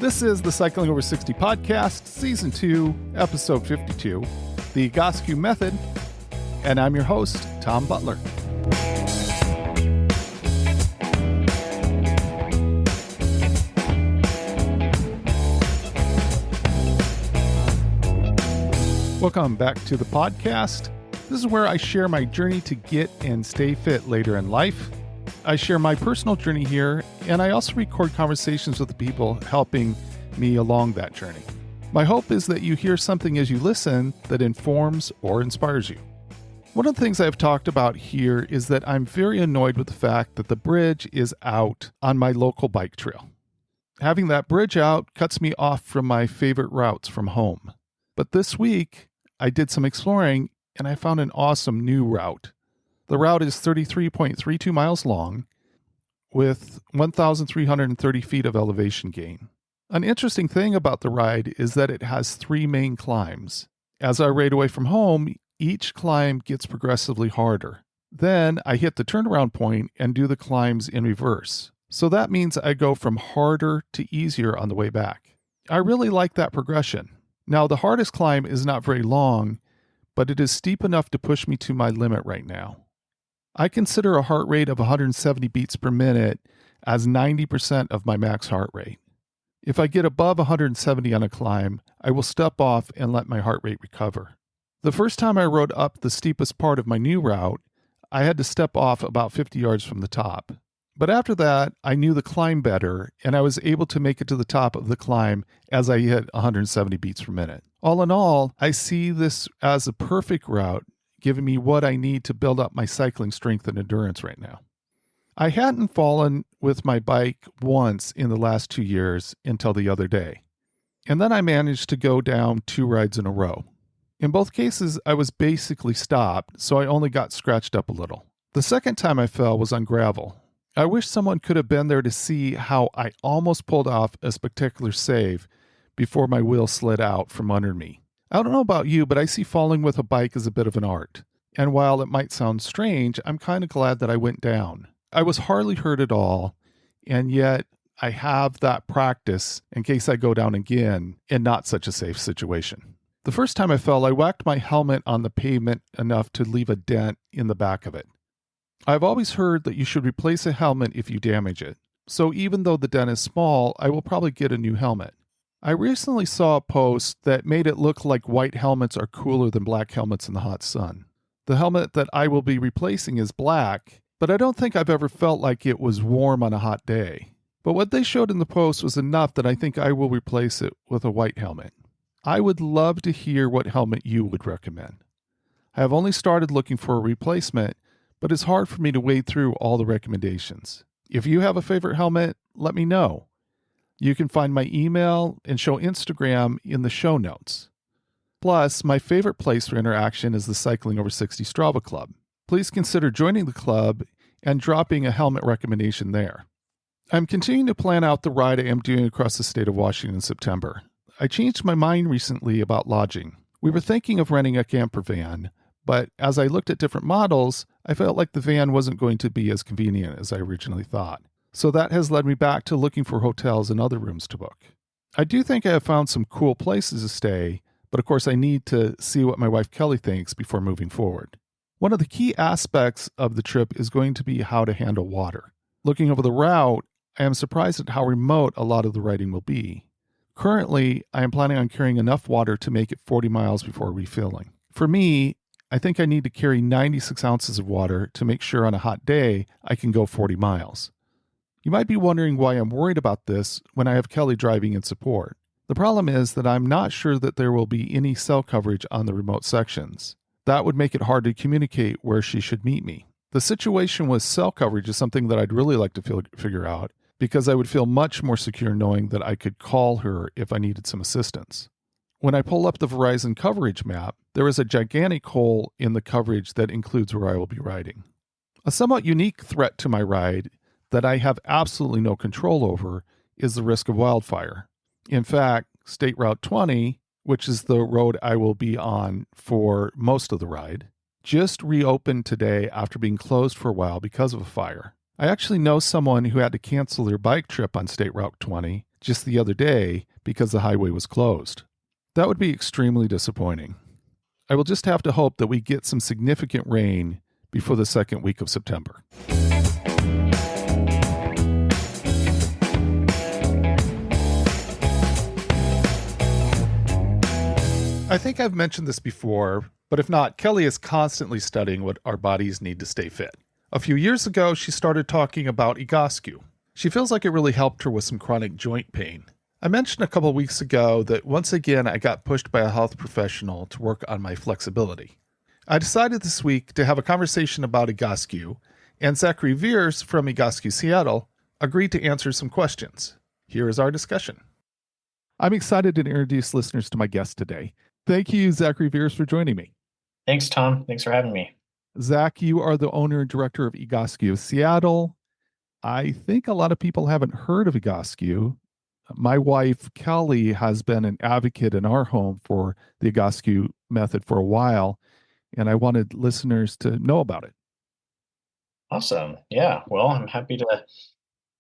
This is the Cycling Over 60 podcast, Season 2, Episode 52, the Egoscue Method, and I'm your host, Tom Butler. Welcome back to the podcast. This is where I share my journey to get and stay fit later in life. I share my personal journey here, and I also record conversations with the people helping me along that journey. My hope is that you hear something as you listen that informs or inspires you. One of the things I've talked about here is that I'm very annoyed with the fact that the bridge is out on my local bike trail. Having that bridge out cuts me off from my favorite routes from home. But this week, I did some exploring, and I found an awesome new route. The route is 33.32 miles long with 1,330 feet of elevation gain. An interesting thing about the ride is that it has three main climbs. As I ride away from home, each climb gets progressively harder. Then I hit the turnaround point and do the climbs in reverse. So that means I go from harder to easier on the way back. I really like that progression. Now, the hardest climb is not very long, but it is steep enough to push me to my limit right now. I consider a heart rate of 170 beats per minute as 90% of my max heart rate. If I get above 170 on a climb, I will step off and let my heart rate recover. The first time I rode up the steepest part of my new route, I had to step off about 50 yards from the top. But after that, I knew the climb better, and I was able to make it to the top of the climb as I hit 170 beats per minute. All in all, I see this as a perfect route, giving me what I need to build up my cycling strength and endurance right now. I hadn't fallen with my bike once in the last 2 years until the other day. And then I managed to go down 2 rides in a row. In both cases, I was basically stopped, so I only got scratched up a little. The second time I fell was on gravel. I wish someone could have been there to see how I almost pulled off a spectacular save before my wheel slid out from under me. I don't know about you, but I see falling with a bike as a bit of an art. And while it might sound strange, I'm kind of glad that I went down. I was hardly hurt at all, and yet I have that practice in case I go down again in not such a safe situation. The first time I fell, I whacked my helmet on the pavement enough to leave a dent in the back of it. I've always heard that you should replace a helmet if you damage it. So even though the dent is small, I will probably get a new helmet. I recently saw a post that made it look like white helmets are cooler than black helmets in the hot sun. The helmet that I will be replacing is black, but I don't think I've ever felt like it was warm on a hot day. But what they showed in the post was enough that I think I will replace it with a white helmet. I would love to hear what helmet you would recommend. I have only started looking for a replacement, but it's hard for me to wade through all the recommendations. If you have a favorite helmet, let me know. You can find my email and show Instagram in the show notes. Plus, my favorite place for interaction is the Cycling Over 60 Strava Club. Please consider joining the club and dropping a helmet recommendation there. I'm continuing to plan out the ride I am doing across the state of Washington in September. I changed my mind recently about lodging. We were thinking of renting a camper van, but as I looked at different models, I felt like the van wasn't going to be as convenient as I originally thought. So that has led me back to looking for hotels and other rooms to book. I do think I have found some cool places to stay, but of course I need to see what my wife Kelly thinks before moving forward. One of the key aspects of the trip is going to be how to handle water. Looking over the route, I am surprised at how remote a lot of the riding will be. Currently, I am planning on carrying enough water to make it 40 miles before refilling. For me, I think I need to carry 96 ounces of water to make sure on a hot day I can go 40 miles. You might be wondering why I'm worried about this when I have Kelly driving in support. The problem is that I'm not sure that there will be any cell coverage on the remote sections. That would make it hard to communicate where she should meet me. The situation with cell coverage is something that I'd really like to figure out because I would feel much more secure knowing that I could call her if I needed some assistance. When I pull up the Verizon coverage map, there is a gigantic hole in the coverage that includes where I will be riding. A somewhat unique threat to my ride that I have absolutely no control over is the risk of wildfire. In fact, State Route 20, which is the road I will be on for most of the ride, just reopened today after being closed for a while because of a fire. I actually know someone who had to cancel their bike trip on State Route 20 just the other day because the highway was closed. That would be extremely disappointing. I will just have to hope that we get some significant rain before the second week of September. I think I've mentioned this before, but if not, Kelly is constantly studying what our bodies need to stay fit. A few years ago, she started talking about Egoscue. She feels like it really helped her with some chronic joint pain. I mentioned a couple weeks ago that once again I got pushed by a health professional to work on my flexibility. I decided this week to have a conversation about Egoscue, and Zachary Vehrs from Egoscue Seattle agreed to answer some questions. Here is our discussion. I'm excited to introduce listeners to my guest today. Thank you, Zachary Vehrs, for joining me. Thanks, Tom. Thanks for having me. Zach, you are the owner and director of Egoscue of Seattle. I think a lot of people haven't heard of Egoscue. My wife, Kelly, has been an advocate in our home for the Egoscue method for a while, and I wanted listeners to know about it. Awesome. Yeah. Well, I'm happy to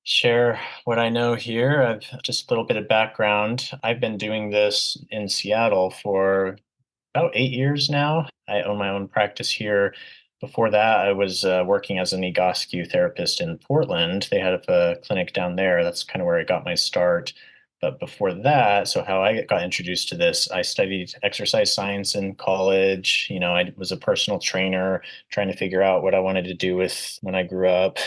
share what I know here. I've just a little bit of background. I've been doing this in Seattle for about 8 years now. I own my own practice here. Before that, I was working as an Egoscue therapist in Portland. They had a clinic down there. That's kind of where I got my start. But before that, so how I got introduced to this, I studied exercise science in college. I was a personal trainer trying to figure out what I wanted to do with when I grew up.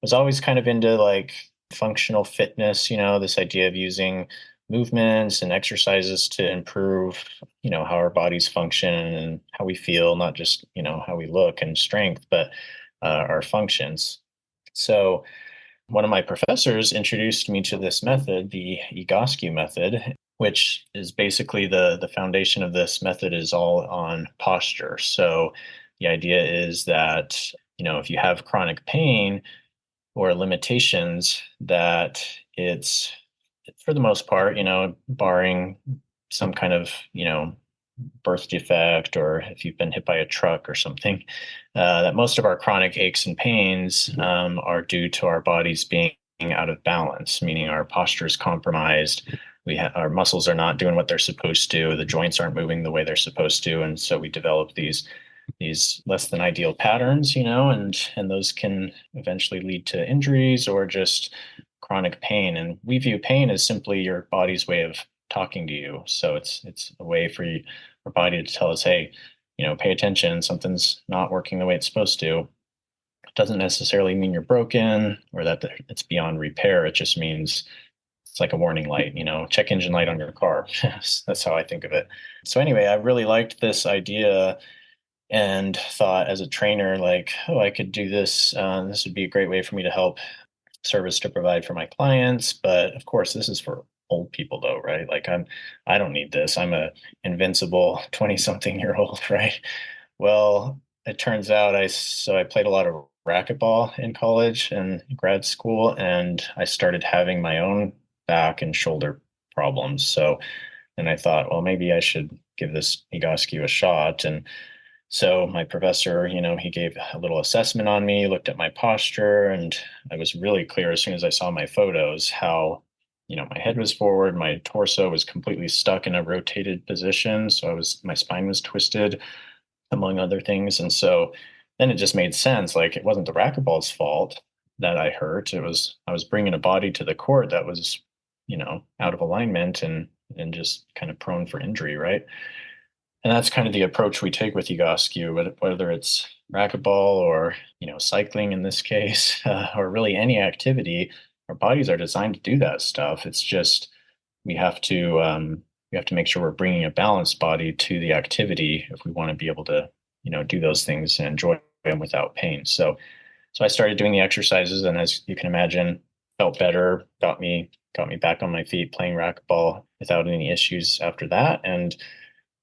Was always kind of into like functional fitness, this idea of using movements and exercises to improve, how our bodies function and how we feel, not just, how we look and strength, but our functions. So one of my professors introduced me to this method, the Egoscue method, which is basically the foundation of this method is all on posture. So the idea is that, if you have chronic pain, or limitations, that it's, for the most part, barring some kind of, birth defect, or if you've been hit by a truck or something, that most of our chronic aches and pains are due to our bodies being out of balance, meaning our posture is compromised. Our muscles are not doing what they're supposed to. The joints aren't moving the way they're supposed to. And so we develop these less than ideal patterns, and those can eventually lead to injuries or just chronic pain. And we view pain as simply your body's way of talking to you. So it's a way for our body to tell us, hey, pay attention, something's not working the way it's supposed to. It doesn't necessarily mean you're broken or that it's beyond repair. It just means it's like a warning light, check engine light on your car. That's how I think of it. So anyway, I really liked this idea and thought as a trainer, like, oh, I could do this. This would be a great way for me to help service to provide for my clients. But of course, this is for old people though, right? Like I don't need this. I'm a invincible 20-something-year-old, right? Well, it turns out I played a lot of racquetball in college and grad school, and I started having my own back and shoulder problems. And I thought, well, maybe I should give this Egoscue a shot. And so my professor, he gave a little assessment on me, looked at my posture, and I was really clear as soon as I saw my photos how, my head was forward, my torso was completely stuck in a rotated position. So my spine was twisted, among other things. And so then it just made sense. Like it wasn't the racquetball's fault that I hurt. I was bringing a body to the court that was, out of alignment and just kind of prone for injury, right? And that's kind of the approach we take with Egoscue, whether it's racquetball or, cycling in this case, or really any activity. Our bodies are designed to do that stuff. It's just we have to make sure we're bringing a balanced body to the activity if we want to be able to, do those things and enjoy them without pain. So I started doing the exercises, and as you can imagine, felt better, got me back on my feet playing racquetball without any issues after that. And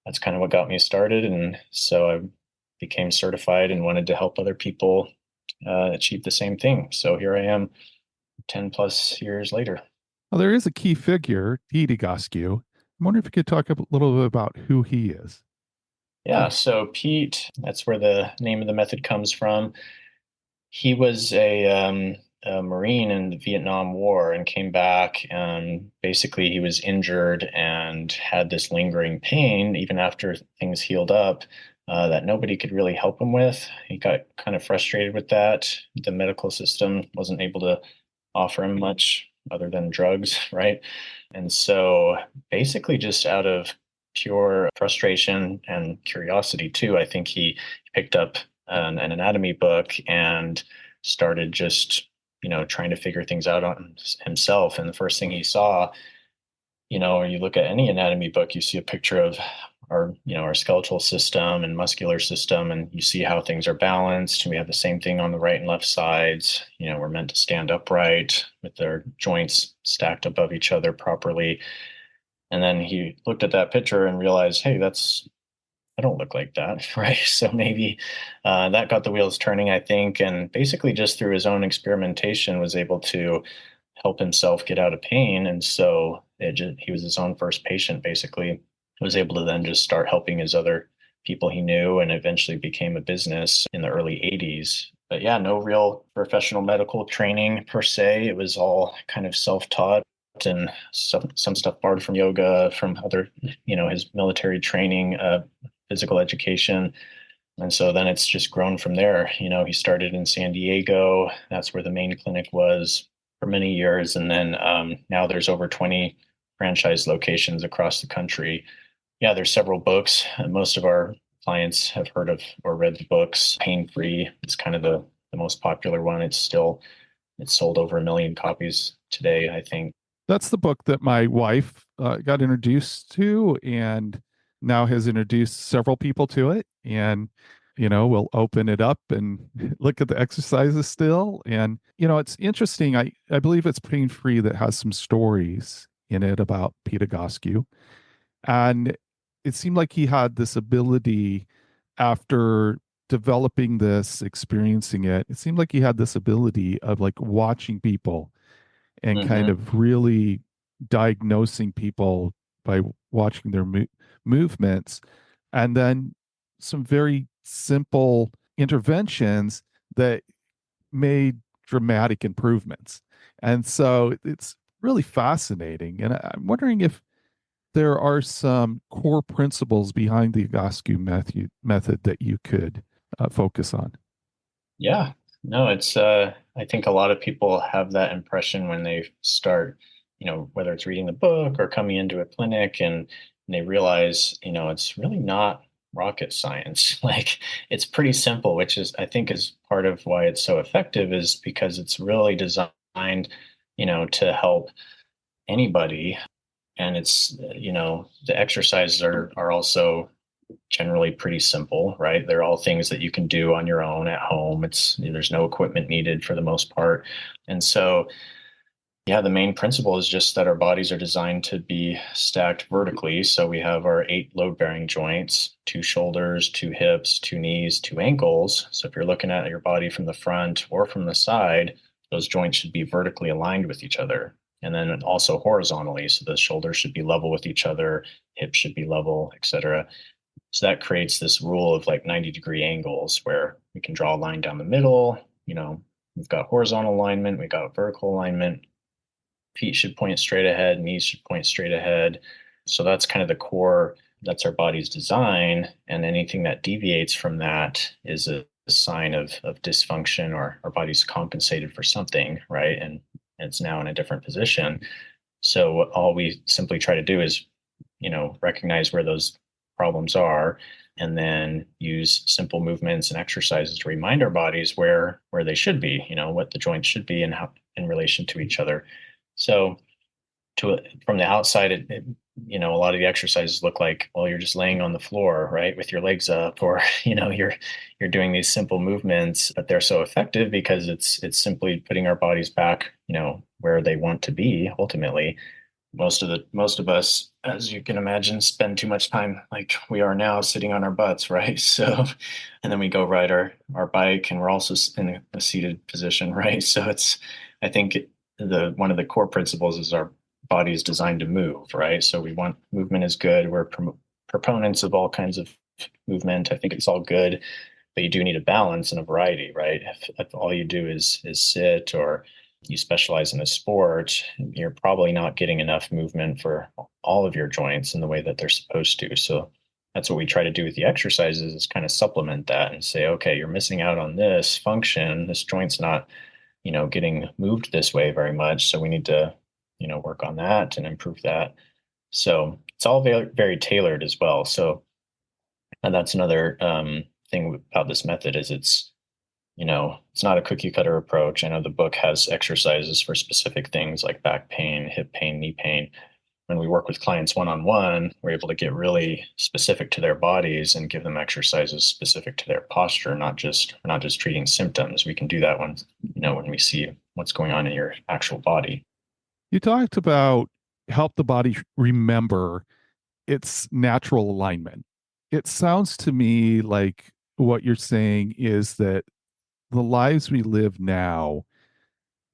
that's kind of what got me started. And so I became certified and wanted to help other people achieve the same thing. So here I am 10 plus years later. Well, there is a key figure, Pete Egoscue. I'm wondering if you could talk a little bit about who he is. Yeah, so Pete, that's where the name of the method comes from. He was a Marine in the Vietnam War and came back, and basically he was injured and had this lingering pain even after things healed up, that nobody could really help him with. He got kind of frustrated with that. The medical system wasn't able to offer him much other than drugs, right? And so basically just out of pure frustration and curiosity too, I think he picked up an anatomy book and started just, trying to figure things out on himself. And the first thing he saw, you look at any anatomy book, you see a picture of our skeletal system and muscular system, and you see how things are balanced. We have the same thing on the right and left sides. We're meant to stand upright with their joints stacked above each other properly. And then he looked at that picture and realized, hey, I don't look like that, right? So maybe that got the wheels turning, I think, and basically just through his own experimentation was able to help himself get out of pain. And so he was his own first patient, basically, was able to then just start helping his other people he knew, and eventually became a business in the early 80s. But yeah, no real professional medical training per se. It was all kind of self-taught, and some stuff borrowed from yoga, from other, his military training, physical education. And so then it's just grown from there. He started in San Diego. That's where the main clinic was for many years. And then now there's over 20 franchise locations across the country. Yeah, there's several books. Most of our clients have heard of or read the books. Pain Free is kind of the most popular one. It's sold over 1 million copies today, I think. That's the book that my wife got introduced to, and now has introduced several people to it. And, we'll open it up and look at the exercises still. And, it's interesting. I believe it's Pain Free that has some stories in it about Pete Egoscue. And it seemed like he had this ability after developing this, experiencing it. It seemed like he had this ability of like watching people and kind Mm-hmm. of really diagnosing people by watching their movements, and then some very simple interventions that made dramatic improvements. And so it's really fascinating. And I'm wondering if there are some core principles behind the Egoscue method that you could focus on. Yeah, no, I think a lot of people have that impression when they start, whether it's reading the book or coming into a clinic, and they realize, it's really not rocket science. Like, it's pretty simple, which is, I think, is part of why it's so effective, is because it's really designed, to help anybody. And it's, the exercises are also generally pretty simple, right? They're all things that you can do on your own at home. There's no equipment needed for the most part. And so, yeah, the main principle is just that our bodies are designed to be stacked vertically. So we have our 8 load-bearing joints, 2 shoulders, 2 hips, 2 knees, 2 ankles. So if you're looking at your body from the front or from the side, those joints should be vertically aligned with each other. And then also horizontally. So the shoulders should be level with each other, hips should be level, etc. So that creates this rule of like 90-degree angles where we can draw a line down the middle. We've got horizontal alignment, we've got vertical alignment. Feet should point straight ahead, knees should point straight ahead. So that's kind of the core, that's our body's design. And anything that deviates from that is a sign of dysfunction, or our body's compensated for something, right? And it's now in a different position. So all we simply try to do is, recognize where those problems are, and then use simple movements and exercises to remind our bodies where they should be, what the joints should be and how in relation to each other. So from the outside, a lot of the exercises look like, well, you're just laying on the floor, right, with your legs up, or you're doing these simple movements, but they're so effective because it's simply putting our bodies back, where they want to be ultimately. Most of us, as you can imagine, spend too much time like we are now sitting on our butts, right? So, and then we go ride our bike, and we're also in a seated position, right? So I think one of the core principles is our body is designed to move, right? So we want movement is good. We're proponents of all kinds of movement. I think it's all good. but you do need a balance and a variety, right? If all you do is sit, or you specialize in a sport, you're probably not getting enough movement for all of your joints in the way that they're supposed to. So that's what we try to do with the exercises, is kind of supplement that and say, okay, you're missing out on this function. This joint's not, getting moved this way very much. So we need to, work on that and improve that. So it's all very, very tailored as well. So, and that's another thing about this method, is it's not a cookie cutter approach. I know the book has exercises for specific things like back pain, hip pain, knee pain. When we work with clients one-on-one, we're able to get really specific to their bodies and give them exercises specific to their posture, we're not just treating symptoms. We can do that when we see what's going on in your actual body. You talked about help the body remember its natural alignment. It sounds to me like what you're saying is that the lives we live now,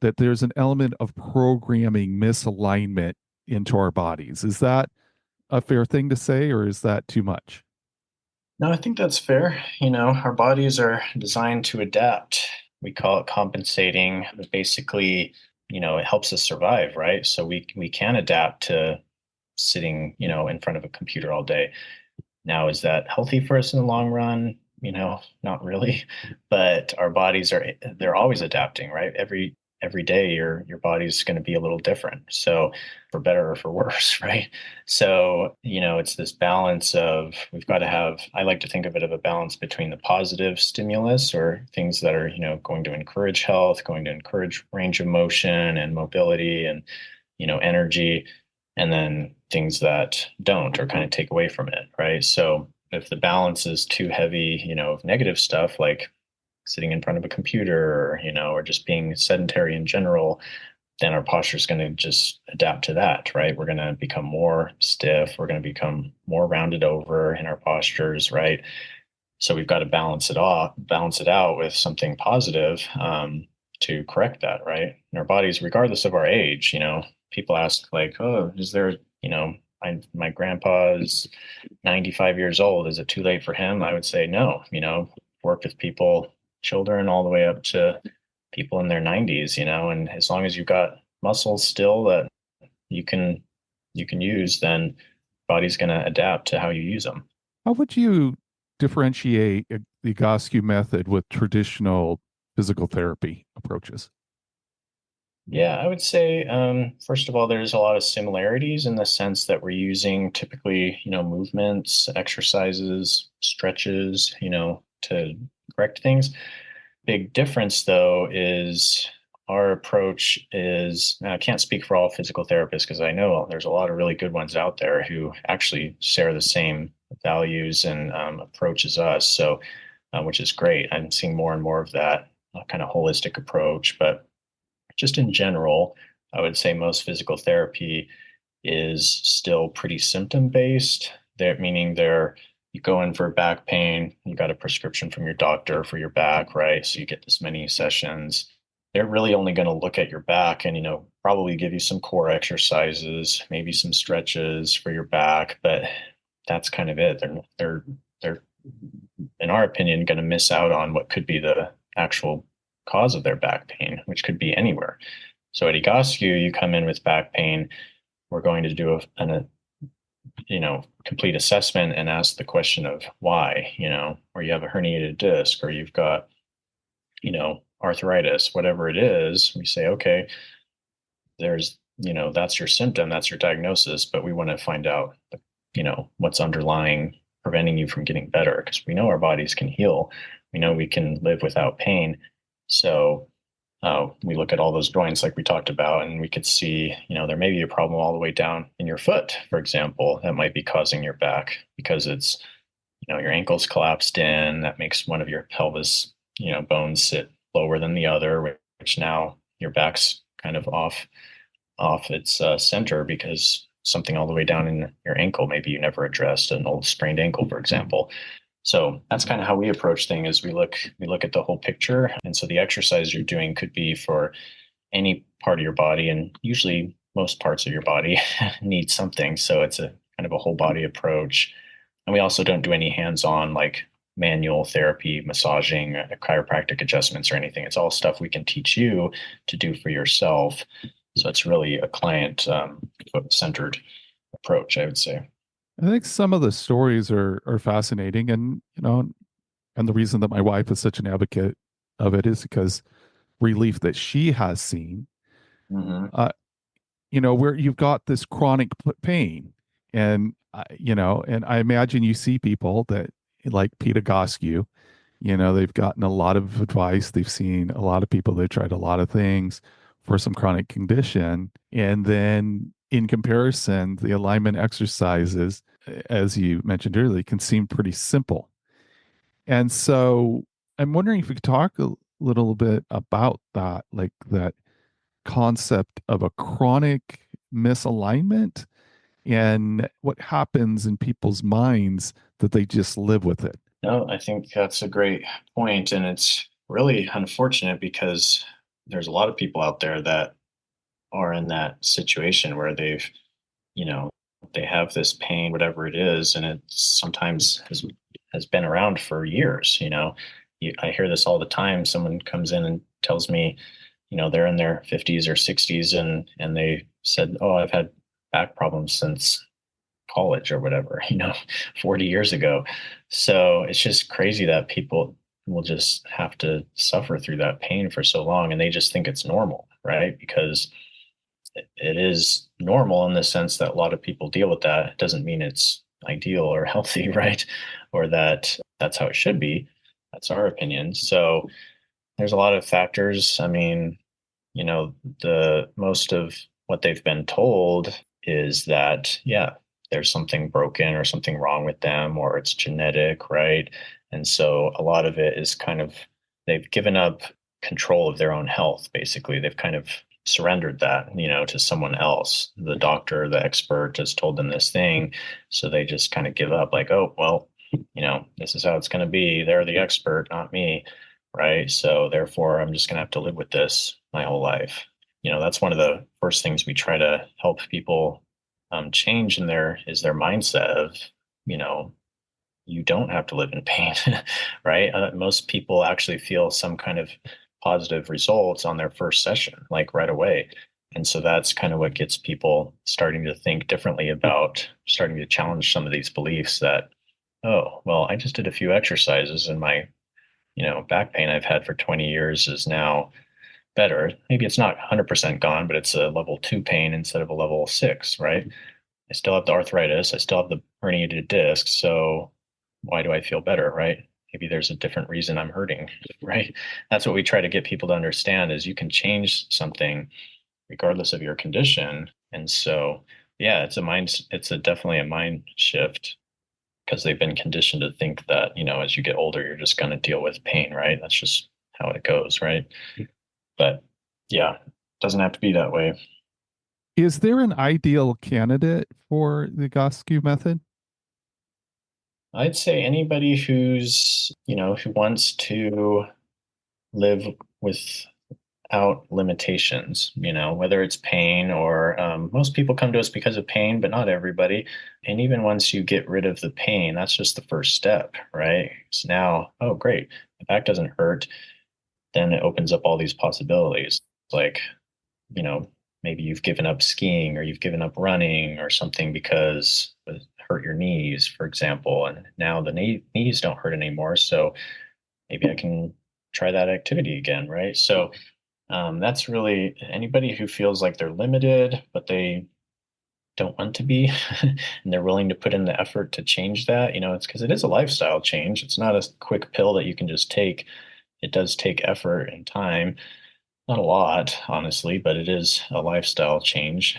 that there's an element of programming misalignment into our bodies. Is that a fair thing to say, or is that too much? No, I think that's fair. Our bodies are designed to adapt. We call it compensating, but basically, it helps us survive, right? So we can adapt to sitting, in front of a computer all day. Now, is that healthy for us in the long run? Not really. But our bodies they're always adapting, right? Every day your body's going to be a little different. So for better or for worse, right? So, it's this balance of, we've got to have, I like to think of it of a balance between the positive stimulus, or things that are, going to encourage health, going to encourage range of motion and mobility and, energy, and then things that don't, or kind of take away from it, right? So if the balance is too heavy, of negative stuff, like sitting in front of a computer, or just being sedentary in general, then our posture is going to just adapt to that, right? We're going to become more stiff. We're going to become more rounded over in our postures, right? So we've got to balance it out with something positive, to correct that, right? And our bodies, regardless of our age, people ask like, oh, is there, my grandpa is 95 years old. Is it too late for him? I would say no. Work with people, children, all the way up to people in their 90s, and as long as you've got muscles still that you can use, then body's going to adapt to how you use them. How would you differentiate the Egoscue method with traditional physical therapy approaches? Yeah, I would say, first of all, there's a lot of similarities in the sense that we're using typically, movements, exercises, stretches, to correct things. Big difference, though, is our approach is, I can't speak for all physical therapists, because I know there's a lot of really good ones out there who actually share the same values and approach as us. So, which is great. I'm seeing more and more of that kind of holistic approach. But just in general, I would say most physical therapy is still pretty symptom based. Meaning you go in for back pain, you got a prescription from your doctor for your back, right? So you get this many sessions. They're really only going to look at your back and, probably give you some core exercises, maybe some stretches for your back, but that's kind of it. They're in our opinion, going to miss out on what could be the actual cause of their back pain, which could be anywhere. So at Egoscue, you come in with back pain, we're going to do a complete assessment and ask the question of why, or you have a herniated disc, or you've got, arthritis, whatever it is. We say, okay, that's your symptom, that's your diagnosis, but we want to find out, what's underlying, preventing you from getting better, because we know our bodies can heal. We know we can live without pain. So we look at all those joints like we talked about, and we could see, there may be a problem all the way down in your foot, for example, that might be causing your back, because it's, your ankle's collapsed in. That makes one of your pelvis, bones sit lower than the other, which now your back's kind of off its center, because something all the way down in your ankle, maybe you never addressed, an old sprained ankle, for example. So that's kind of how we approach things, is we look at the whole picture. And so the exercise you're doing could be for any part of your body, and usually most parts of your body need something. So it's a kind of a whole body approach. And we also don't do any hands-on like manual therapy, massaging, chiropractic adjustments, or anything. It's all stuff we can teach you to do for yourself. So it's really a client centered approach, I would say. I think some of the stories are fascinating, and and the reason that my wife is such an advocate of it is because relief that she has seen. Hmm. Uh, where you've got this chronic pain, and and I imagine you see people that like Pete Egoscue. They've gotten a lot of advice. They've seen a lot of people. They've tried a lot of things for some chronic condition, and then in comparison, the alignment exercises, as you mentioned earlier, can seem pretty simple. And so I'm wondering if we could talk a little bit about that, like that concept of a chronic misalignment and what happens in people's minds that they just live with it. No, I think that's a great point, and it's really unfortunate because there's a lot of people out there that are in that situation where you know, they have this pain, whatever it is, and it sometimes has been around for years. I hear this all the time. Someone comes in and tells me, they're in their 50s or 60s, and they said, "Oh, I've had back problems since college or whatever," 40 years ago. So it's just crazy that people will just have to suffer through that pain for so long, and they just think it's normal, right? Because it is normal in the sense that a lot of people deal with that. It doesn't mean it's ideal or healthy, right? Or that that's how it should be. That's our opinion. So there's a lot of factors. I mean, the most of what they've been told is that, yeah, there's something broken or something wrong with them, or it's genetic, right? And so a lot of it is kind of, they've given up control of their own health, basically. They've kind of surrendered that, to someone else. The doctor, the expert has told them this thing. So they just kind of give up, like, oh, well, this is how it's going to be. They're the expert, not me. Right. So therefore, I'm just going to have to live with this my whole life. That's one of the first things we try to help people change in their mindset of, you know, you don't have to live in pain, right? Most people actually feel some kind of positive results on their first session, like right away. And so that's kind of what gets people starting to think differently about starting to challenge some of these beliefs that, oh, well, I just did a few exercises and my, back pain I've had for 20 years is now better. Maybe it's not 100% gone, but it's a level 2 pain instead of a level 6, right? I still have the arthritis. I still have the herniated disc. So why do I feel better, right? Maybe there's a different reason I'm hurting, right? That's what we try to get people to understand is you can change something regardless of your condition. And so, yeah, it's a definitely a mind shift because they've been conditioned to think that, as you get older, you're just going to deal with pain, right? That's just how it goes, right? But yeah, it doesn't have to be that way. Is there an ideal candidate for the Egoscue method? I'd say anybody who wants to live without limitations, whether it's pain or most people come to us because of pain, but not everybody. And even once you get rid of the pain, that's just the first step, right? So now, oh, great, the back doesn't hurt. Then it opens up all these possibilities. Like, you know, maybe you've given up skiing or you've given up running or something because it hurt your knees, for example. And now the knees don't hurt anymore. So maybe I can try that activity again, right? So that's really anybody who feels like they're limited, but they don't want to be, and they're willing to put in the effort to change that. It's because it is a lifestyle change. It's not a quick pill that you can just take. It does take effort and time. Not a lot, honestly, but it is a lifestyle change.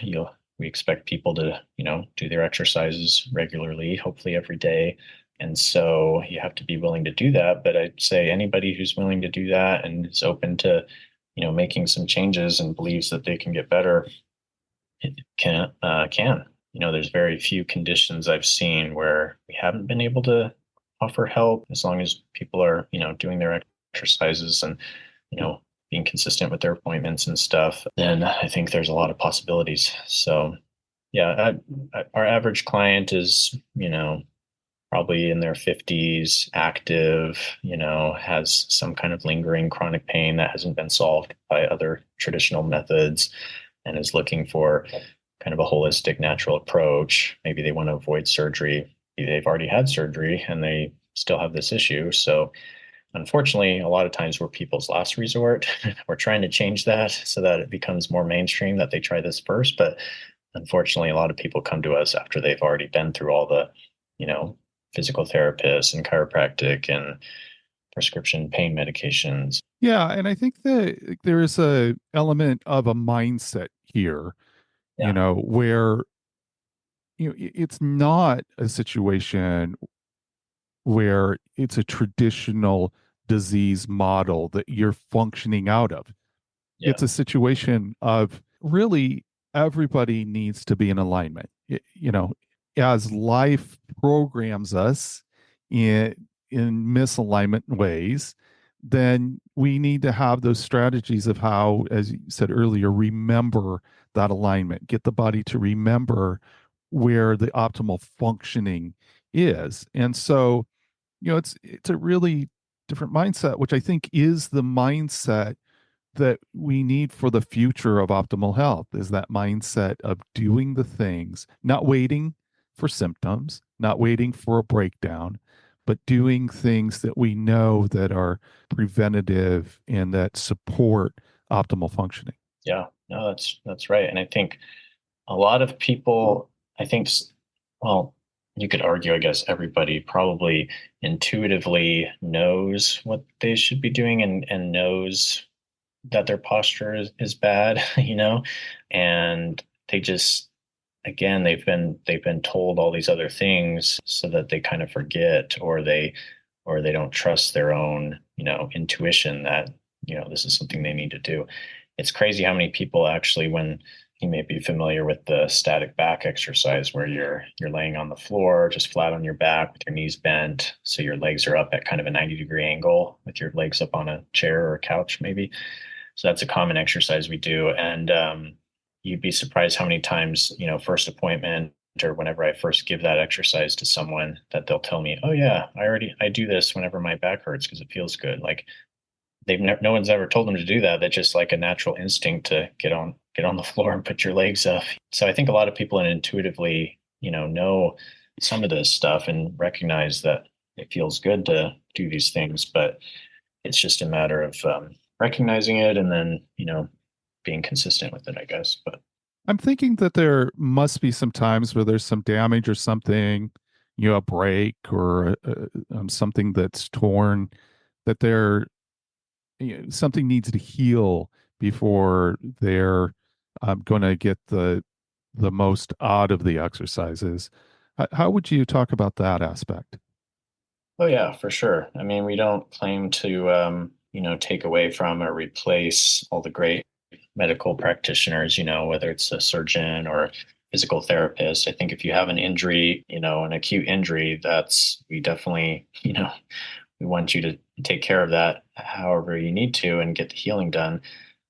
We expect people to, do their exercises regularly, hopefully every day. And so you have to be willing to do that. But I'd say anybody who's willing to do that and is open to, making some changes and believes that they can get better, it can. There's very few conditions I've seen where we haven't been able to offer help as long as people are, doing their exercises and, you know, being consistent with their appointments and stuff, then I think there's a lot of possibilities. So, yeah, our average client is, probably in their 50s, active, has some kind of lingering chronic pain that hasn't been solved by other traditional methods and is looking for kind of a holistic natural approach. Maybe they want to avoid surgery. Maybe they've already had surgery and they still have this issue. So unfortunately, a lot of times we're people's last resort. We're trying to change that so that it becomes more mainstream that they try this first. But unfortunately, a lot of people come to us after they've already been through all the, you know, physical therapists and chiropractic and prescription pain medications. Yeah, and I think that there is a element of a mindset here, Yeah. where it's not a situation where it's a traditional disease model that you're functioning out of. Yeah. It's a situation of really everybody needs to be in alignment. As life programs us in misalignment ways, then we need to have those strategies of how, as you said earlier, remember that alignment, get the body to remember where the optimal functioning is. And so, it's a really different mindset, which I think is the mindset that we need for the future of optimal health, is that mindset of doing the things, not waiting for symptoms, not waiting for a breakdown, but doing things that we know that are preventative and that support optimal functioning. Yeah. No, that's right. And I think a lot of people, I think, well, you could argue, I guess everybody probably intuitively knows what they should be doing and knows that their posture is bad, and they just, again, they've been told all these other things so that they kind of forget, or they don't trust their own, intuition that, this is something they need to do. It's crazy how many people actually, when you may be familiar with the static back exercise where you're laying on the floor, just flat on your back with your knees bent. So your legs are up at kind of a 90-degree angle with your legs up on a chair or a couch, maybe. So that's a common exercise we do. And you'd be surprised how many times, first appointment or whenever I first give that exercise to someone, that they'll tell me, oh yeah, I do this whenever my back hurts because it feels good. Like no one's ever told them to do that. That's just like a natural instinct to get on the floor and put your legs up. So I think a lot of people intuitively, know some of this stuff and recognize that it feels good to do these things, but it's just a matter of recognizing it and then, being consistent with it, I guess. But I'm thinking that there must be some times where there's some damage or something, a break or something that's torn, that something needs to heal before they're going to get the most out of the exercises. How would you talk about that aspect? oh yeah, for sure. I mean, we don't claim to, take away from or replace all the great medical practitioners, whether it's a surgeon or physical therapist. I think if you have an injury, an acute injury, we definitely, we want you to take care of that however you need to and get the healing done.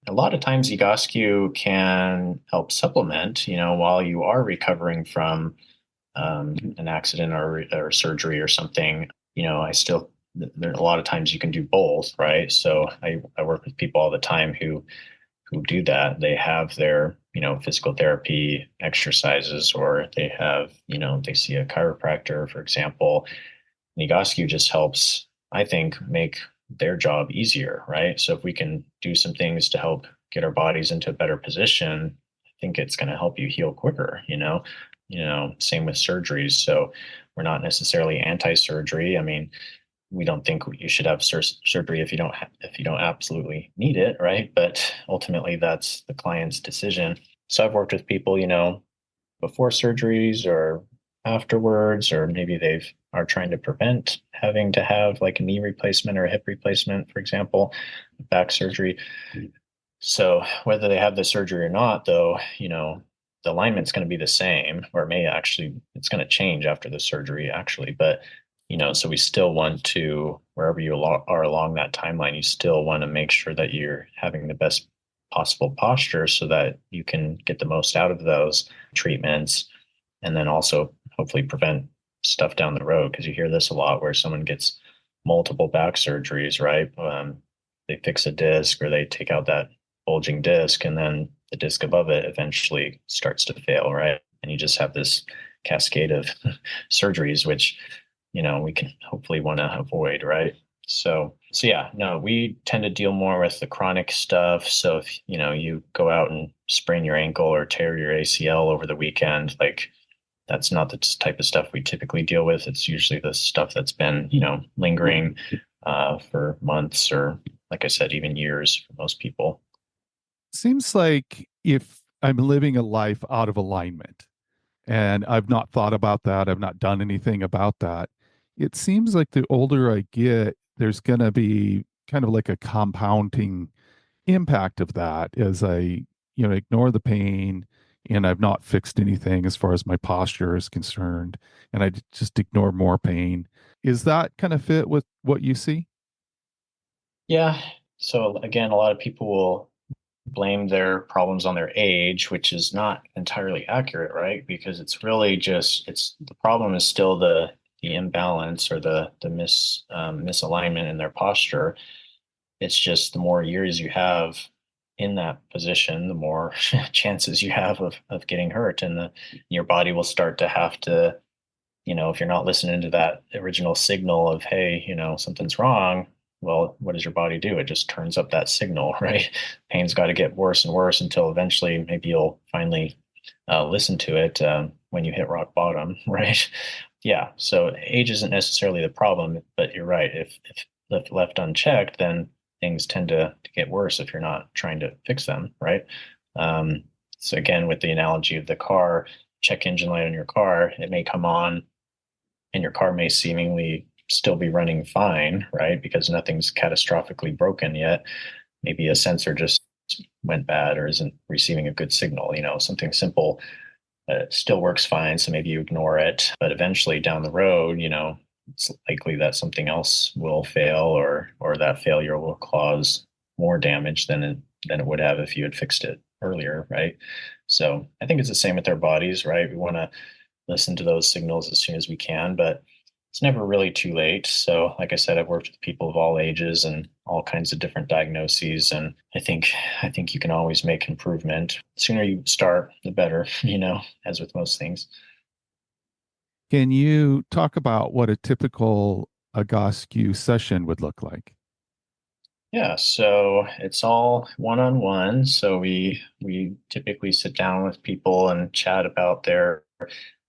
A lot of times, Egoscue can help supplement, while you are recovering from an accident or surgery or something. I still, there a lot of times you can do both, right? So I work with people all the time who do that. They have their, physical therapy exercises, or they have, they see a chiropractor, for example. Egoscue just helps, I think, make their job easier, right? So if we can do some things to help get our bodies into a better position, I think it's going to help you heal quicker, same with surgeries. So we're not necessarily anti-surgery. I mean, we don't think you should have surgery if you don't absolutely need it, right? But ultimately, that's the client's decision. So I've worked with people, before surgeries or afterwards, or maybe they've are trying to prevent having to have like a knee replacement or a hip replacement, for example, back surgery. So whether they have the surgery or not, though, the alignment's going to be the same, or it's going to change after the surgery, actually. But, so we still want to, wherever you are along that timeline, you still want to make sure that you're having the best possible posture so that you can get the most out of those treatments, and then also hopefully prevent stuff down the road, because you hear this a lot where someone gets multiple back surgeries, right? They fix a disc or they take out that bulging disc, and then the disc above it eventually starts to fail, right? And you just have this cascade of surgeries, which, we can hopefully want to avoid, right? So yeah, no, we tend to deal more with the chronic stuff. So if, you go out and sprain your ankle or tear your ACL over the weekend, like that's not the type of stuff we typically deal with. It's usually the stuff that's been, lingering for months or, like I said, even years for most people. Seems like if I'm living a life out of alignment and I've not thought about that, I've not done anything about that, it seems like the older I get, there's going to be kind of like a compounding impact of that as I, ignore the pain and I've not fixed anything as far as my posture is concerned, and just ignore more pain. Is that kind of fit with what you see? Yeah. So again, a lot of people will blame their problems on their age, which is not entirely accurate, right? Because it's really just the problem is still the imbalance or the misalignment in their posture. It's just the more years you have in that position, the more chances you have of getting hurt, and your body will start to have to, if you're not listening to that original signal of, hey, something's wrong, well, what does your body do? It just turns up that signal, right? Pain's got to get worse and worse until eventually maybe you'll finally listen to it when you hit rock bottom, right? Yeah. So age isn't necessarily the problem, but you're right. If left unchecked, then things tend to get worse if you're not trying to fix them, right? Um, so again, with the analogy of the car, check engine light on your car, it may come on and your car may seemingly still be running fine, right? Because nothing's catastrophically broken yet. Maybe a sensor just went bad or isn't receiving a good signal, something simple. It still works fine, so maybe you ignore it. But eventually down the road, it's likely that something else will fail, or that failure will cause more damage than it would have if you had fixed it earlier, right? So I think it's the same with our bodies, right? We want to listen to those signals as soon as we can, but it's never really too late. So, like I said, I've worked with people of all ages and all kinds of different diagnoses, and I think you can always make improvement. The sooner you start, the better, as with most things. Can you talk about what a typical Egoscue session would look like? Yeah, so it's all one-on-one. So we typically sit down with people and chat about their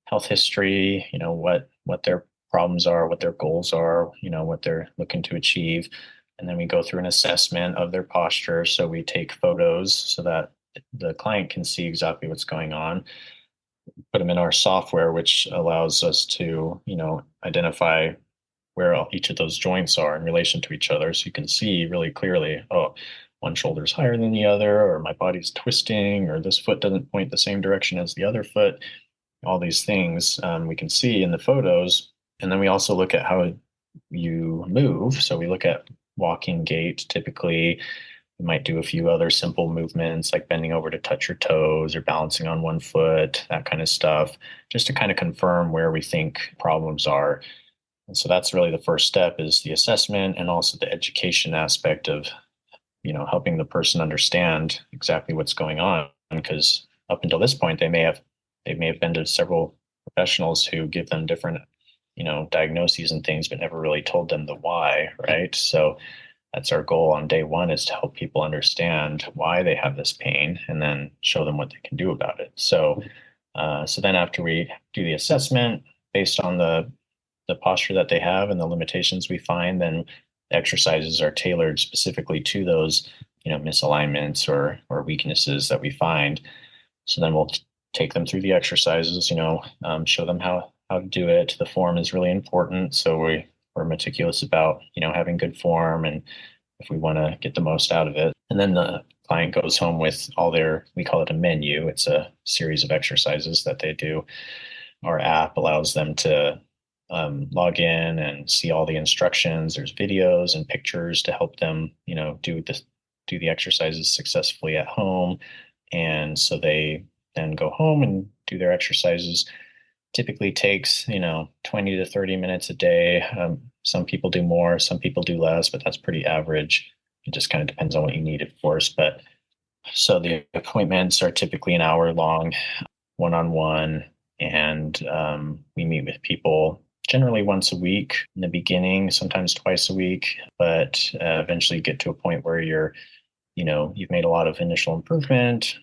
health history, what their problems are, what their goals are, what they're looking to achieve. And then we go through an assessment of their posture. So we take photos so that the client can see exactly what's going on, put them in our software, which allows us to, identify where each of those joints are in relation to each other. So you can see really clearly, oh, one shoulder's higher than the other, or my body's twisting, or this foot doesn't point the same direction as the other foot. All these things we can see in the photos. And then we also look at how you move. So we look at walking gait. Typically, you might do a few other simple movements like bending over to touch your toes or balancing on one foot, that kind of stuff, just to kind of confirm where we think problems are. And so that's really the first step, is the assessment and also the education aspect of, helping the person understand exactly what's going on. Because up until this point, they may have been to several professionals who give them different, diagnoses and things, but never really told them the why, right? So that's our goal on day one, is to help people understand why they have this pain and then show them what they can do about it. So then after we do the assessment based on the posture that they have and the limitations we find, then the exercises are tailored specifically to those, misalignments or weaknesses that we find. So then we'll take them through the exercises, show them how to do it. The form is really important. So we're meticulous about, having good form, and if we want to get the most out of it. And then the client goes home with we call it a menu. It's a series of exercises that they do. Our app allows them to log in and see all the instructions. There's videos and pictures to help them, do the exercises successfully at home. And so they then go home and do their exercises. typically takes, 20 to 30 minutes a day. Some people do more, some people do less, but that's pretty average. It just kind of depends on what you need, of course. But so the appointments are typically an hour long, one-on-one, and we meet with people generally once a week in the beginning, sometimes twice a week, but eventually get to a point where you've made a lot of initial improvement.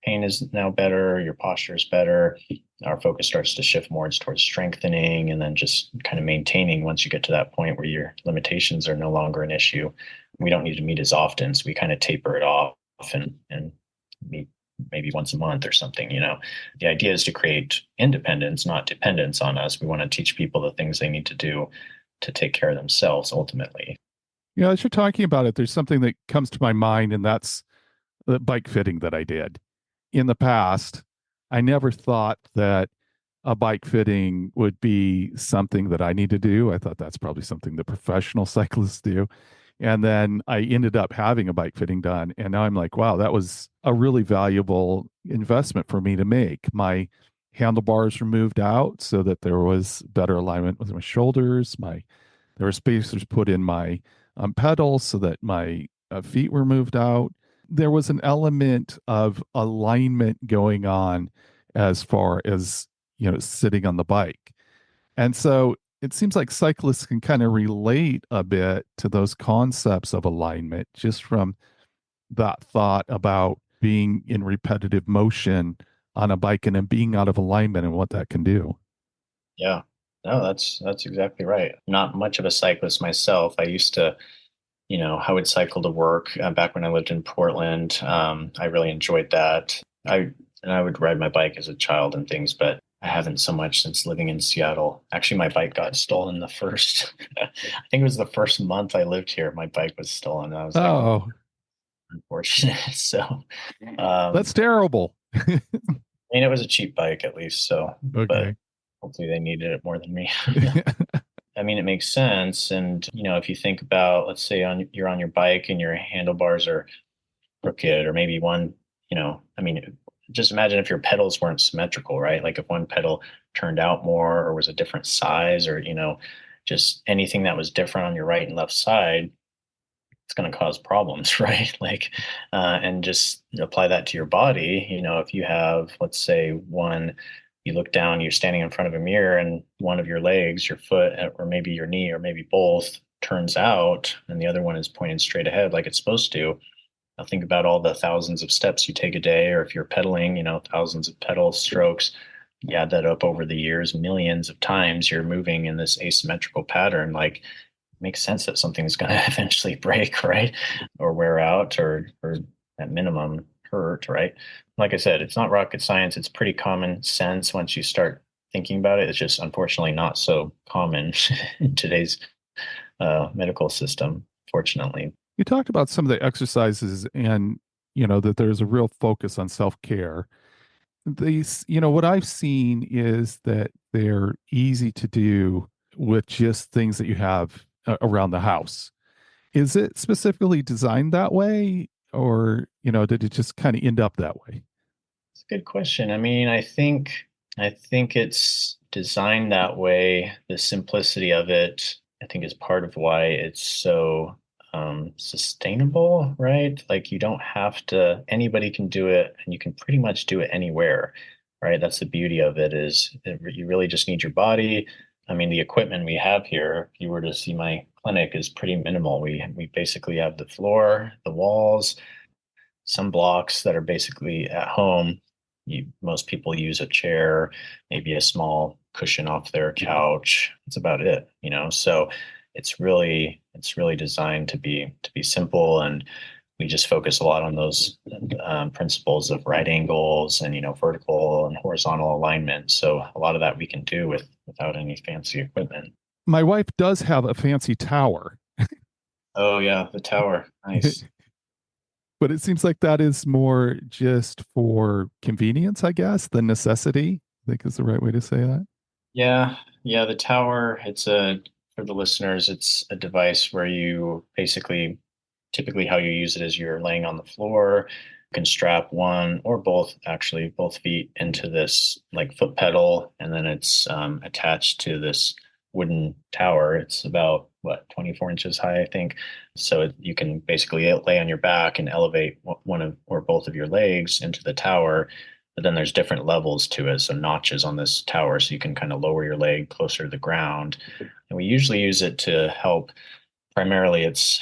Pain is now better, your posture is better. Our focus starts to shift more towards strengthening and then just kind of maintaining once you get to that point where your limitations are no longer an issue. We don't need to meet as often, so we kind of taper it off and meet maybe once a month or something. The idea is to create independence, not dependence on us. We want to teach people the things they need to do to take care of themselves ultimately. As you're talking about it, there's something that comes to my mind, and that's the bike fitting that I did. In the past, I never thought that a bike fitting would be something that I need to do. I thought that's probably something that professional cyclists do. And then I ended up having a bike fitting done. And now I'm like, wow, that was a really valuable investment for me to make. My handlebars were moved out so that there was better alignment with my shoulders. There were spacers put in my pedals so that my feet were moved out. There was an element of alignment going on as far as, sitting on the bike. And so it seems like cyclists can kind of relate a bit to those concepts of alignment just from that thought about being in repetitive motion on a bike and then being out of alignment and what that can do. Yeah. No, that's exactly right. Not much of a cyclist myself. I used to, I would cycle to work back when I lived in Portland. I really enjoyed that. I would ride my bike as a child and things, but I haven't so much since living in Seattle. Actually, my bike got stolen the first, I think it was the first month I lived here. My bike was stolen. I was like, oh, Oh, unfortunate. So, that's terrible. I mean, it was a cheap bike at least. So, but Okay. hopefully they needed it more than me. I mean, it makes sense. And, if you think about, let's say you're on your bike and your handlebars are crooked, or maybe one, I mean, just imagine if your pedals weren't symmetrical, right? Like if one pedal turned out more or was a different size, or, just anything that was different on your right and left side, it's going to cause problems, right? Like, and just apply that to your body. If you have, let's say, you look down, you're standing in front of a mirror, and one of your legs, your foot, or maybe your knee, or maybe both turns out, and the other one is pointing straight ahead like it's supposed to. Now think about all the thousands of steps you take a day, or if you're pedaling, thousands of pedal strokes. You add that up over the years, millions of times you're moving in this asymmetrical pattern. Like, makes sense that something's going to eventually break, right? Or wear out, or at minimum hurt, right? Like I said, it's not rocket science. It's pretty common sense once you start thinking about it. It's just unfortunately not so common in today's medical system, fortunately. You talked about some of the exercises and, that there's a real focus on self care. These, what I've seen is that they're easy to do with just things that you have around the house. Is it specifically designed that way, or, did it just kind of end up that way? It's a good question. I mean, I think it's designed that way. The simplicity of it, I think, is part of why it's so sustainable, right? Like, you don't have to, anybody can do it, and you can pretty much do it anywhere, right? That's the beauty of it, is you really just need your body. I mean, the equipment we have here, if you were to see my clinic, is pretty minimal. We basically have the floor, the walls, some blocks that are basically at home. Most people use a chair, maybe a small cushion off their couch. That's about it, So it's really designed to be simple, and we just focus a lot on those principles of right angles and vertical and horizontal alignment. So a lot of that we can do without any fancy equipment. My wife does have a fancy tower, Oh yeah, the tower, nice. but it seems like that is more just for convenience, I guess, than necessity. I think is the right way to say that. Yeah, yeah, the tower, for the listeners, it's a device where you basically, typically how you use it is you're laying on the floor, can strap one or both, actually, both feet into this like foot pedal, and then it's attached to this wooden tower. It's about what, 24 inches high, I think. So you can basically lay on your back and elevate one of or both of your legs into the tower. But then there's different levels to it, so notches on this tower, so you can kind of lower your leg closer to the ground. And we usually use it to help. Primarily, it's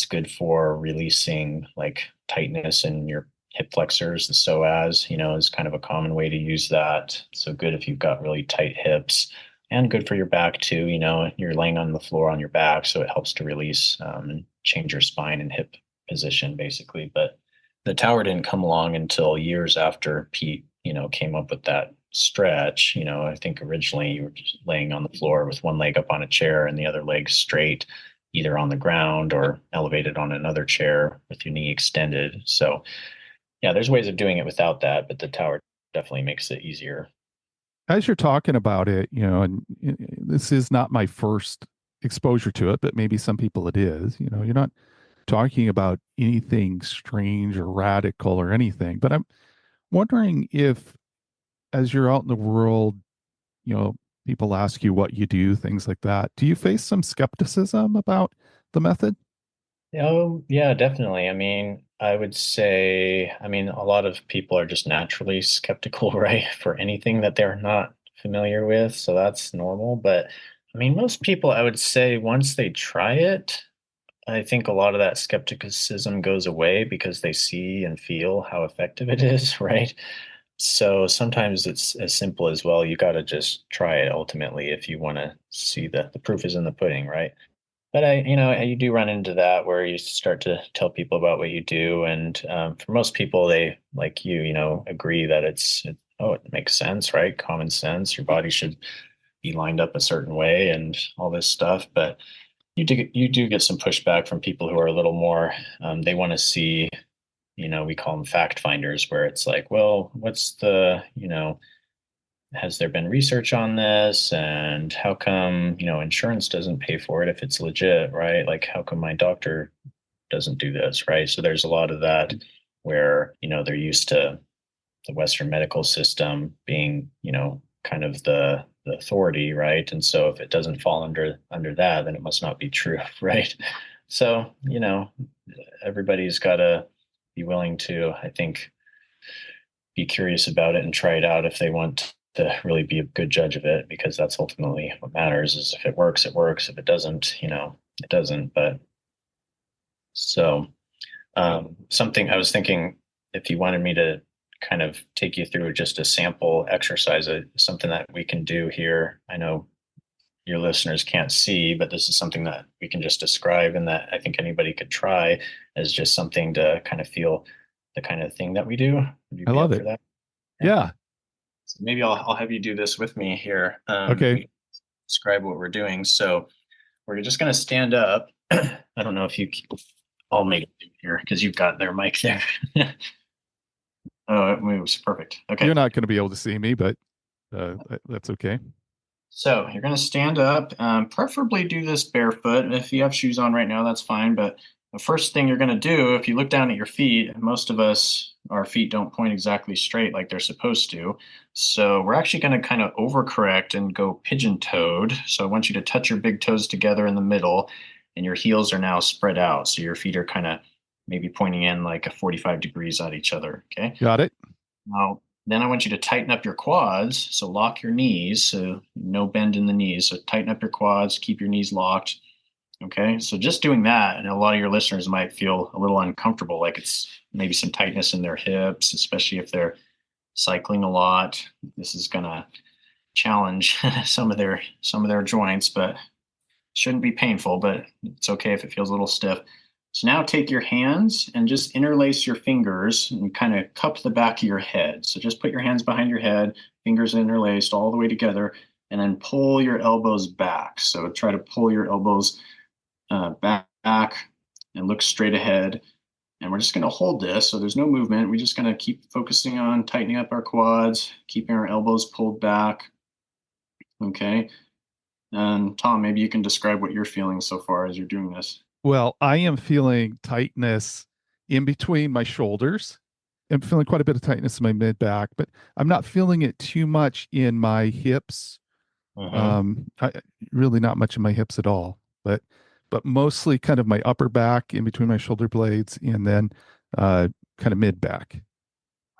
good for releasing like tightness in your hip flexors. The psoas, is kind of a common way to use that. So good if you've got really tight hips, and good for your back too. You're laying on the floor on your back, so it helps to release and change your spine and hip position basically. But the tower didn't come along until years after Pete, came up with that stretch. I think originally you were just laying on the floor with one leg up on a chair and the other leg straight, either on the ground or elevated on another chair with your knee extended. So yeah, there's ways of doing it without that, but the tower definitely makes it easier. As you're talking about it, and this is not my first exposure to it, but maybe some people it is. You're not talking about anything strange or radical or anything, but I'm wondering if, as you're out in the world, you know, people ask you what you do, things like that. Do you face some skepticism about the method? Oh, yeah, definitely. I mean, I would say, a lot of people are just naturally skeptical, right, for anything that they're not familiar with. So that's normal. But most people, I would say, once they try it, I think a lot of that skepticism goes away because they see and feel how effective it is, right? So sometimes it's as simple as, well, you got to just try it ultimately if you want to see that the proof is in the pudding, right? But you do run into that where you start to tell people about what you do, and for most people, they like agree that oh, it makes sense, right? Common sense. Your body should be lined up a certain way, and all this stuff. But you do get some pushback from people who are a little more. They want to see, we call them fact finders, where it's like, well, what's the has there been research on this, and how come insurance doesn't pay for it if it's legit, right? Like, how come my doctor doesn't do this, right? So there's a lot of that where they're used to the Western medical system being kind of the authority, right? And so if it doesn't fall under that, then it must not be true, right? So everybody's got to be willing to, I think, be curious about it and try it out if they want to really be a good judge of it, because that's ultimately what matters. Is if it works, it works. If it doesn't, it doesn't. But so something I was thinking, if you wanted me to kind of take you through just a sample exercise, something that we can do here. I know your listeners can't see, but this is something that we can just describe and that I think anybody could try as just something to kind of feel the kind of thing that we do. Would you I be love up it. for that? Yeah. So maybe I'll have you do this with me here. Okay. We describe what we're doing. So we're just going to stand up. I don't know if I'll make it here because you've got their mic there. Oh, it moves. Perfect. You're Okay. not going to be able to see me, but that's okay. So you're going to stand up, preferably do this barefoot. If you have shoes on right now, that's fine. But the first thing you're going to do, if you look down at your feet, most of us, our feet don't point exactly straight like they're supposed to. So we're actually going to kind of overcorrect and go pigeon-toed. So I want you to touch your big toes together in the middle, and your heels are now spread out. So your feet are kind of maybe pointing in like a 45 degrees at each other. Okay. Got it. Now, then I want you to tighten up your quads. So lock your knees. So no bend in the knees. So tighten up your quads, keep your knees locked. Okay. So just doing that, and a lot of your listeners might feel a little uncomfortable, like it's maybe some tightness in their hips, especially if they're cycling a lot. This is going to challenge some of their joints, but shouldn't be painful, but it's okay if it feels a little stiff. So now take your hands and just interlace your fingers and kind of cup the back of your head. So just put your hands behind your head, fingers interlaced all the way together, and then pull your elbows back. So try to pull your elbows back and look straight ahead. And we're just going to hold this. So there's no movement. We're just going to keep focusing on tightening up our quads, keeping our elbows pulled back. Okay. And Tom, maybe you can describe what you're feeling so far as you're doing this. Well, I am feeling tightness in between my shoulders am feeling quite a bit of tightness in my mid back, but I'm not feeling it too much in my hips. Hmm. I really not much in my hips at all, but mostly kind of my upper back in between my shoulder blades, and then uh, kind of mid back.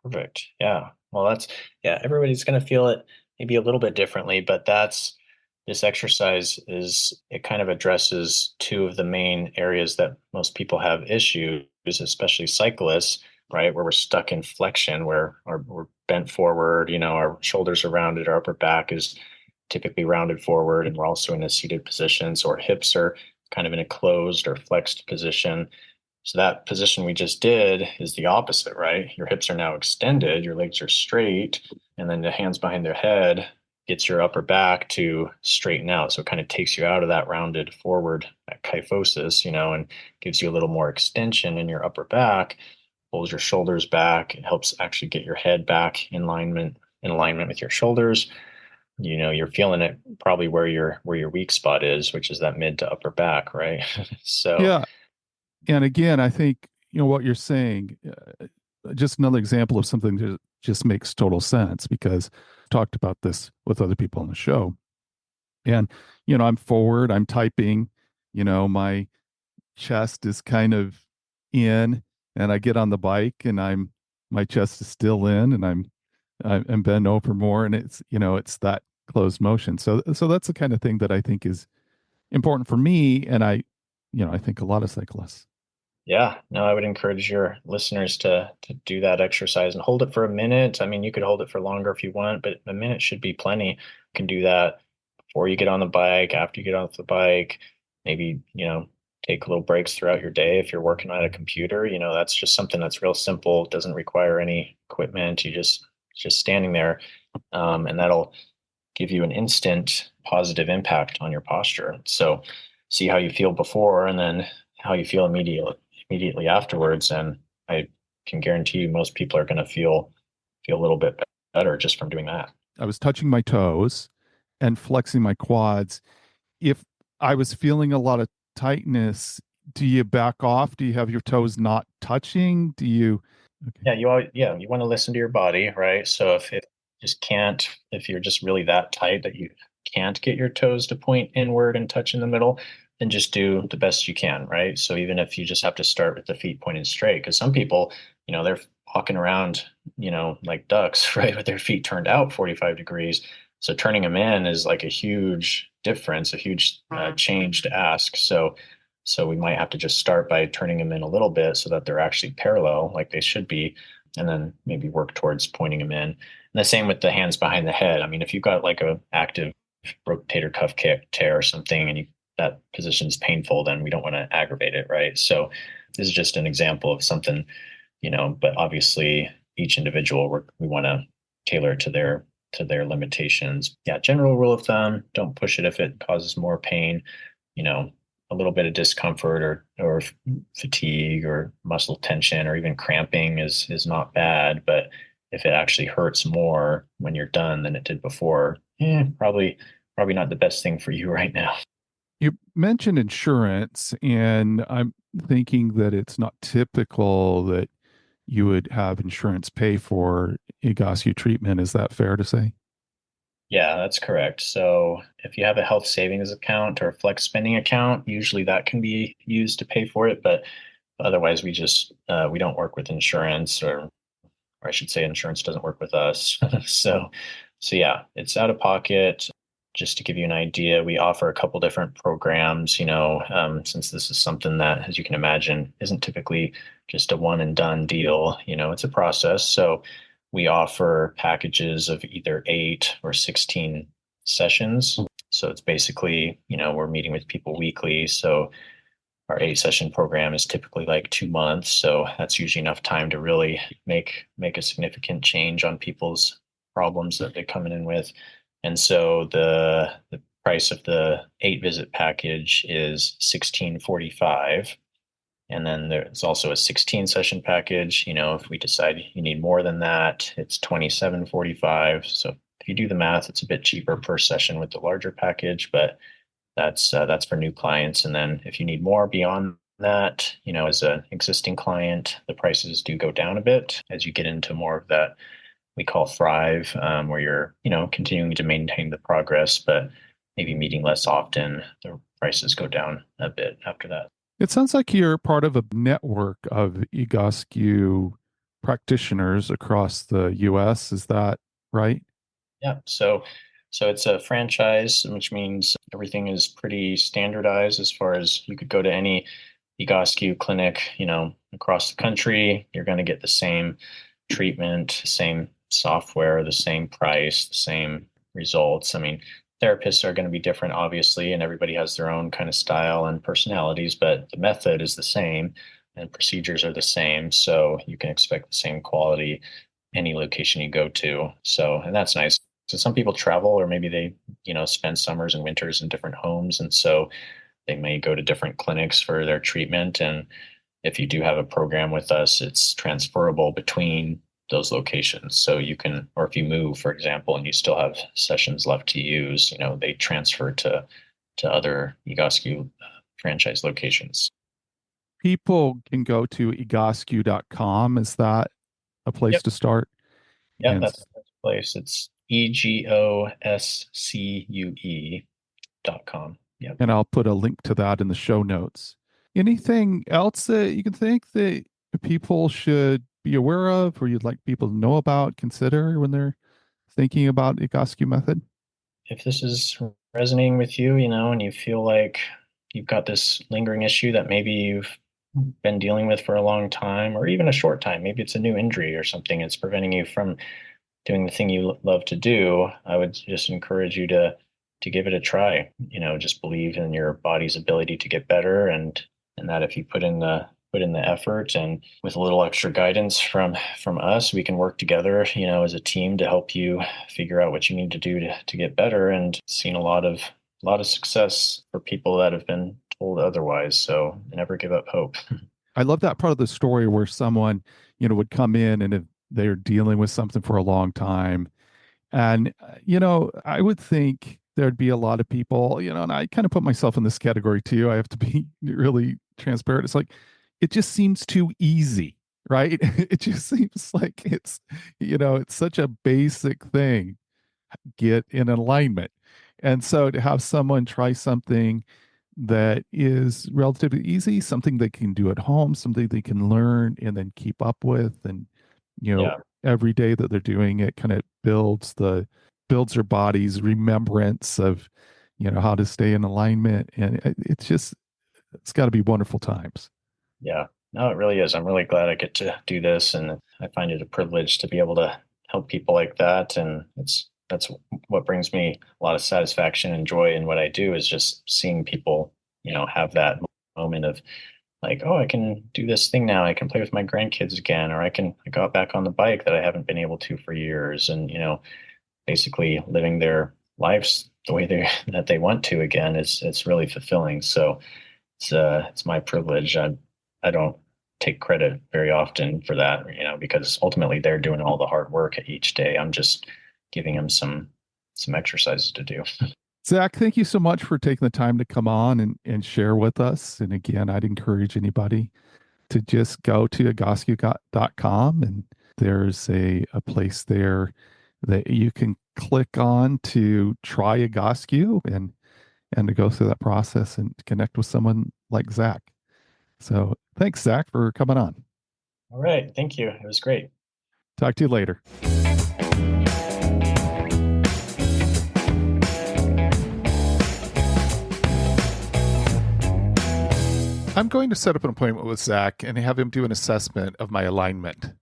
Perfect. Yeah. Well, yeah, everybody's going to feel it maybe a little bit differently, but this exercise it kind of addresses two of the main areas that most people have issues, especially cyclists, right? Where we're stuck in flexion, where we're bent forward, our shoulders are rounded, our upper back is typically rounded forward, and we're also in a seated position. So our hips are kind of in a closed or flexed position. So that position we just did is the opposite, right? Your hips are now extended, your legs are straight, and then the hands behind their head gets your upper back to straighten out. So it kind of takes you out of that rounded forward, that kyphosis, and gives you a little more extension in your upper back, pulls your shoulders back. It helps actually get your head back in alignment with your shoulders. You're feeling it probably where your weak spot is, which is that mid to upper back, right? So Yeah, and again, I think what you're saying. Just another example of something that just makes total sense because I've talked about this with other people on the show. And, I'm forward, I'm typing, my chest is kind of in, and I get on the bike and my chest is still in, and I'm bent over more, and it's that closed motion. So that's the kind of thing that I think is important for me. And I think a lot of cyclists. yeah, no, I would encourage your listeners to do that exercise and hold it for a minute. I mean, you could hold it for longer if you want, but a minute should be plenty. You can do that before you get on the bike, after you get off the bike, maybe, take little breaks throughout your day if you're working on a computer. That's just something that's real simple. It doesn't require any equipment. You just standing there, and that'll give you an instant positive impact on your posture. So see how you feel before and then how you feel immediately afterwards. And I can guarantee you most people are going to feel a little bit better just from doing that. I was touching my toes and flexing my quads. If I was feeling a lot of tightness, do you back off? Do you have your toes not touching? Do you? Okay. You want to listen to your body, right? So if you're just really that tight that you can't get your toes to point inward and touch in the middle, then just do the best you can, right? So even if you just have to start with the feet pointed straight, because some people, they're walking around, like ducks, right, with their feet turned out 45 degrees. So turning them in is like a huge difference, a huge change to ask. So we might have to just start by turning them in a little bit so that they're actually parallel like they should be, and then maybe work towards pointing them in. And the same with the hands behind the head. I mean, if you've got like a active rotator cuff tear or something, and that position is painful, then we don't want to aggravate it, right? So this is just an example of something, but obviously each individual we want to tailor to their limitations. Yeah, general rule of thumb, don't push it if it causes more pain. You know, a little bit of discomfort or fatigue or muscle tension or even cramping is not bad, but if it actually hurts more when you're done than it did before, probably not the best thing for you right now. You mentioned insurance, and I'm thinking that it's not typical that you would have insurance pay for Egoscue treatment. Is that fair to say? Yeah, that's correct. So if you have a health savings account or a flex spending account, usually that can be used to pay for it. But otherwise, we don't work with insurance, or I should say, insurance doesn't work with us. So yeah, it's out of pocket. Just to give you an idea, we offer a couple different programs. Since this is something that, as you can imagine, isn't typically just a one and done deal. It's a process. So we offer packages of either 8 or 16 sessions. So it's basically, we're meeting with people weekly. So our 8 session program is typically like 2 months. So that's usually enough time to really make a significant change on people's problems that they're coming in with. And so the price of the 8 visit package is $16.45. And then there's also a 16 session package. If we decide you need more than that, it's $27.45. So if you do the math, it's a bit cheaper per session with the larger package, but that's for new clients. And then if you need more beyond that, as an existing client, the prices do go down a bit as you get into more of that we call thrive, where you're, continuing to maintain the progress, but maybe meeting less often. The prices go down a bit after that. It sounds like you're part of a network of Egoscue practitioners across the US. Is that right? Yeah. So it's a franchise, which means everything is pretty standardized as far as you could go to any Egoscue clinic, across the country. You're going to get the same treatment, same software, the same price, the same results. I mean, therapists are going to be different, obviously, and everybody has their own kind of style and personalities, but the method is the same and procedures are the same. So you can expect the same quality any location you go to. So, and that's nice. So some people travel, or maybe they, spend summers and winters in different homes. And so they may go to different clinics for their treatment. And if you do have a program with us, it's transferable between those locations. So you can, or if you move, for example, and you still have sessions left to use, they transfer to other Egoscue franchise locations. People can go to egoscue.com. Is that a place Yep. to start? Yeah, And that's the best place. It's egoscue.com. Yep. and I'll put a link to that in the show notes. Anything else that you can think that people should be aware of or you'd like people to know about, consider when they're thinking about Egoscue method? If this is resonating with you, and you feel like you've got this lingering issue that maybe you've been dealing with for a long time or even a short time, maybe it's a new injury or something that's preventing you from doing the thing you love to do, I would just encourage you to give it a try. Just believe in your body's ability to get better, and that if you put in the effort and with a little extra guidance from us, we can work together, as a team to help you figure out what you need to do to get better. And seen a lot of success for people that have been told otherwise. So never give up hope. I love that part of the story where someone, would come in and if they're dealing with something for a long time. And, I would think there'd be a lot of people, and I kind of put myself in this category too. I have to be really transparent. It's like, it just seems too easy, right? It just seems like it's such a basic thing, get in alignment. And so to have someone try something that is relatively easy, something they can do at home, something they can learn and then keep up with. And, Yeah. every day that they're doing it kind of builds their body's remembrance of, how to stay in alignment. And it's got to be wonderful times. Yeah. No, it really is. I'm really glad I get to do this, and I find it a privilege to be able to help people like that. And that's what brings me a lot of satisfaction and joy in what I do, is just seeing people, have that moment of like, oh, I can do this thing now. I can play with my grandkids again, or I got back on the bike that I haven't been able to for years, and basically living their lives the way that they want to again. It's really fulfilling. So it's my privilege. I don't take credit very often for that, because ultimately they're doing all the hard work each day. I'm just giving them some exercises to do. Zach, thank you so much for taking the time to come on and share with us. And again, I'd encourage anybody to just go to egoscue.com, and there's a place there that you can click on to try Egoscue and to go through that process and connect with someone like Zach. So thanks, Zach, for coming on. All right. Thank you. It was great. Talk to you later. I'm going to set up an appointment with Zach and have him do an assessment of my alignment.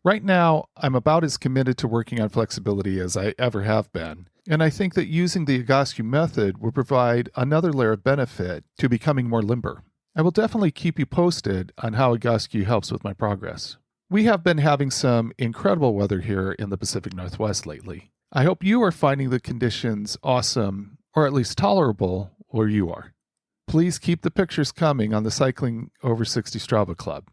Right now, I'm about as committed to working on flexibility as I ever have been, and I think that using the Egoscue method will provide another layer of benefit to becoming more limber. I will definitely keep you posted on how Egoscue helps with my progress. We have been having some incredible weather here in the Pacific Northwest lately. I hope you are finding the conditions awesome, or at least tolerable, where you are. Please keep the pictures coming on the Cycling Over 60 Strava Club.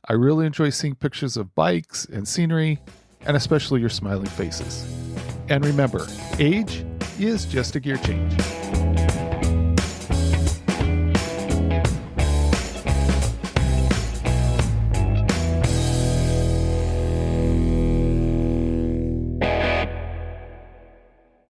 I really enjoy seeing pictures of bikes and scenery, and especially your smiling faces. And remember, age is just a gear change.